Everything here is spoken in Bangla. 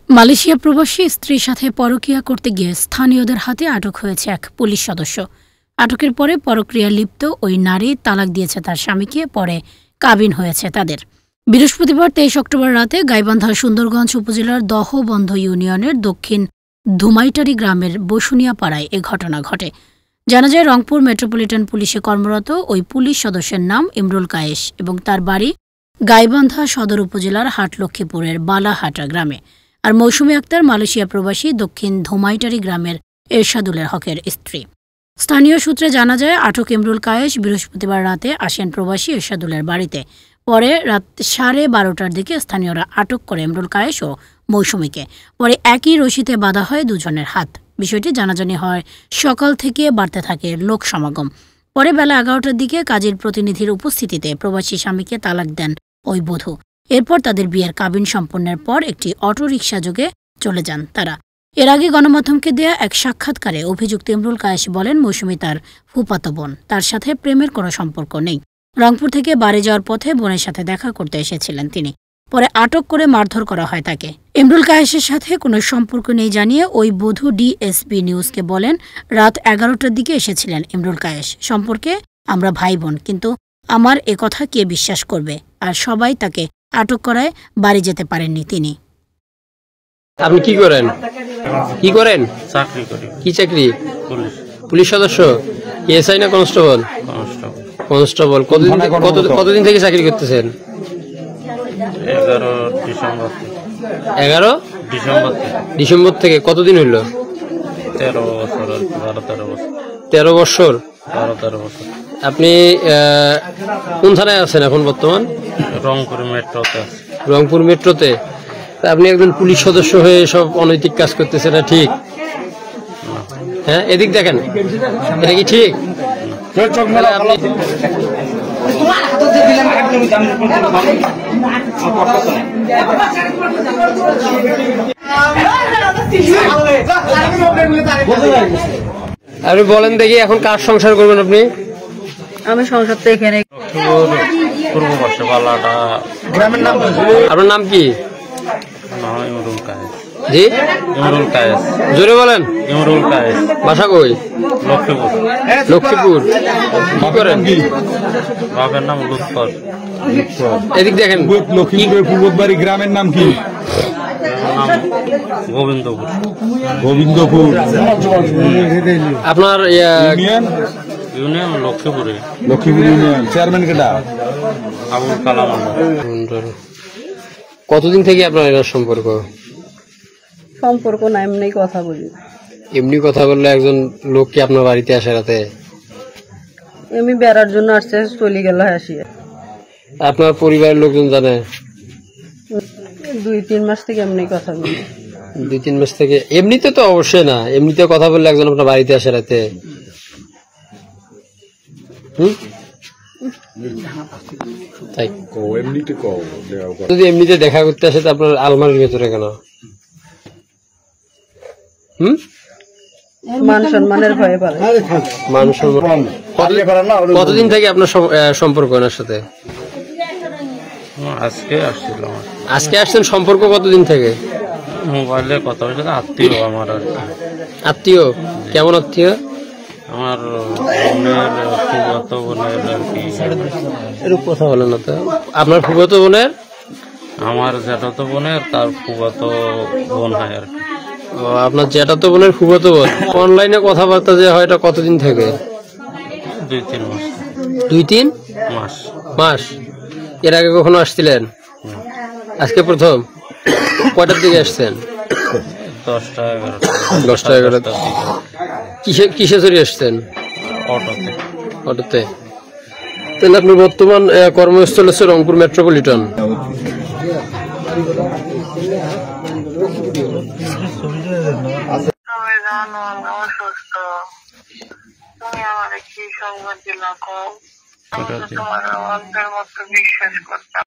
মালয়েশিয়া প্রবাসী স্ত্রীর সাথে পরকীয়া করতে গিয়ে স্থানীয়দের হাতে আটক হয়েছে এক পুলিশ সদস্য। আটকের পরে পরক্রিয়া লিপ্ত ওই নারী তালাক দিয়েছে তার স্বামীকে, পরে কাবিন হয়েছে তাদের। বৃহস্পতিবার 23 অক্টোবর রাতে গাইবান্ধা সুন্দরগঞ্জ উপজেলার দহবন্ধ ইউনিয়নের দক্ষিণ ধুমাইটারি গ্রামের বসুনিয়া পাড়ায় এ ঘটনা ঘটে। জানা যায়, রংপুর মেট্রোপলিটন পুলিশে কর্মরত ওই পুলিশ সদস্যের নাম ইমরুল কায়েস এবং তার বাড়ি গাইবান্ধা সদর উপজেলার হাটলক্ষ্মীপুরের বালাহাটা গ্রামে। আর মৌসুমী আক্তার মালয়েশিয়া প্রবাসী দক্ষিণ ধুমাইটারি গ্রামের এরশাদুলের হকের স্ত্রী। স্থানীয় সূত্রে জানা যায়, আটক ইমরুল কায়েস বৃহস্পতিবার রাতে আসেন প্রবাসী এরশাদুলের বাড়িতে। পরে রাত 12:30টার দিকে স্থানীয়রা আটক করে ইমরুল কায়েস ও মৌসুমীকে। পরে একই রশিতে বাঁধা হয় দুজনের হাত। বিষয়টি জানাজানি হয় সকাল থেকে বাড়তে থাকে লোক সমাগম। পরে বেলা 11টার দিকে কাজের প্রতিনিধির উপস্থিতিতে প্রবাসী স্বামীকে তালাক দেন ওই বধূ। এরপর তাদের বিয়ের কাবিন সম্পন্নের পর একটি অটোরিকশা যোগে চলে যান তারা। এর আগে গণমাধ্যমকে দেয়া এক সাক্ষাৎকারে অভিযুক্ত ইমরুল কায়েস বলেন, মৌসুমী তার ফুফাতো বোন, তার সাথে প্রেমের কোনো সম্পর্ক নেই। রংপুর থেকে বাড়ি যাওয়ার পথে বোনের সাথে দেখা করতে এসেছিলেন তিনি। পরে আটক করে মারধর করা হয় তাকে। ইমরুল কায়েসের সাথে কোনো সম্পর্ক নেই জানিয়ে ওই বধূ ডিএসবি নিউজকে বলেন, রাত 11টার দিকে এসেছিলেন ইমরুল কায়েস। সম্পর্কে আমরা ভাই বোন, কিন্তু আমার এ কথা কে বিশ্বাস করবে? আর সবাই তাকে আটক করায় বাড়ি যেতে পারেননি তিনি। আপনি কি করেন? কি করেন? চাকরি করি। কি চাকরি? পুলিশ। পুলিশ সদস্য? এসআই না কনস্টেবল? কনস্টেবল। কতদিন থেকে চাকরি করতেছেন? 11 ডিসেম্বর। 11 ডিসেম্বর থেকে কতদিন হইল? 13 বছর। 12-13 বছর। 13 বছর। 12-13 বছর। আপনি কোন থানায় আছেন এখন বর্তমান? রংপুর মেট্রোতে। রংপুর মেট্রোতে? আপনি একজন পুলিশ সদস্য হয়ে সব অনৈতিক কাজ করতেছেন, এটা ঠিক? হ্যাঁ, এদিক দেখেন, এটা কি ঠিক? আপনি বলেন দেখি, এখন কার সংসার করবেন আপনি? আমি সংসার তো এখানে পূর্ব পাশে বালাটা গ্রামের নাম। আপনার নাম কি? ইমরুল কায়েস। জি, ইমরুল কায়েস। জোরে বলেন। ইমরুল কায়েস। বাসা কই? লক্ষ্মীপুর। লক্ষ্মীপুর। কি করেন? বাপের নাম লুৎফর। এদিক দেখেন। লক্ষ্মীপুরের পূর্ববাড়ি গ্রামের নাম কি? নাম গোবিন্দপুর। গোবিন্দপুর। আপনার ইউনিয়ন লক্ষ্মীপুরে। লক্ষ্মীপুর ইউনিয়ন। চেয়ারম্যান কেটা? আবুল কালাম। কতদিন থেকে আপনার এর সম্পর্ক? সম্পর্ক না, এমনি কথা বলি। এমনি কথা বললে একজন লোক কি আপনার বাড়িতে আসে রাতে? আমি বেড়ার জন্য আসছে, চলে গেল আসিয়া। আপনার পরিবারের লোকজন জানে? 2-3 মাস থেকে এমনি কথা বলি। 2-3 মাস থেকে? এমনিতে তো অবশ্যই না, এমনিতে কথা বললে একজন আপনার বাড়িতে আসে রাতে? তাই যদি এমনিতে দেখা করতে আসে, আপনার আলমারির ভেতরে কেন? মান সম্মানের ভয়ে পারে। মান সম্মান। কতদিন থেকে আপনার সম্পর্ক ওনার সাথে? আজকে আসছিলাম। আজকে আসছেন? সম্পর্ক কতদিন থেকে? মোবাইলে কথা বলছে। আত্মীয় আমার। আত্মীয়? কেমন আত্মীয়? আমার বোনের ফুফাতো বোনের আর কি। এরকম কথা বলেন না তো। আপনার ফুফাতো বোনের? আমার জ্যাঠাতো বোনের তার ফুফাতো বোন হয় আর কি। ও, আপনার জ্যাঠাতো বোনের ফুফাতো বোন। অনলাইনে কথাবার্তা যে হয়, এটা কতদিন থেকে? 2-3 মাস। 2-3 মাস। মাস? এর আগে কখনো আসছিলেন? আজকে প্রথম? কয়টার দিকে আসছেন? 10টা-11টা। কিসে চড়ে আসছেন? অটোতে। অটোতে? তাহলে আপনার বর্তমান কর্মস্থল হচ্ছে রংপুর মেট্রোপলিটন। তোমার অন্ধের মতো বিশ্বাস করতাম।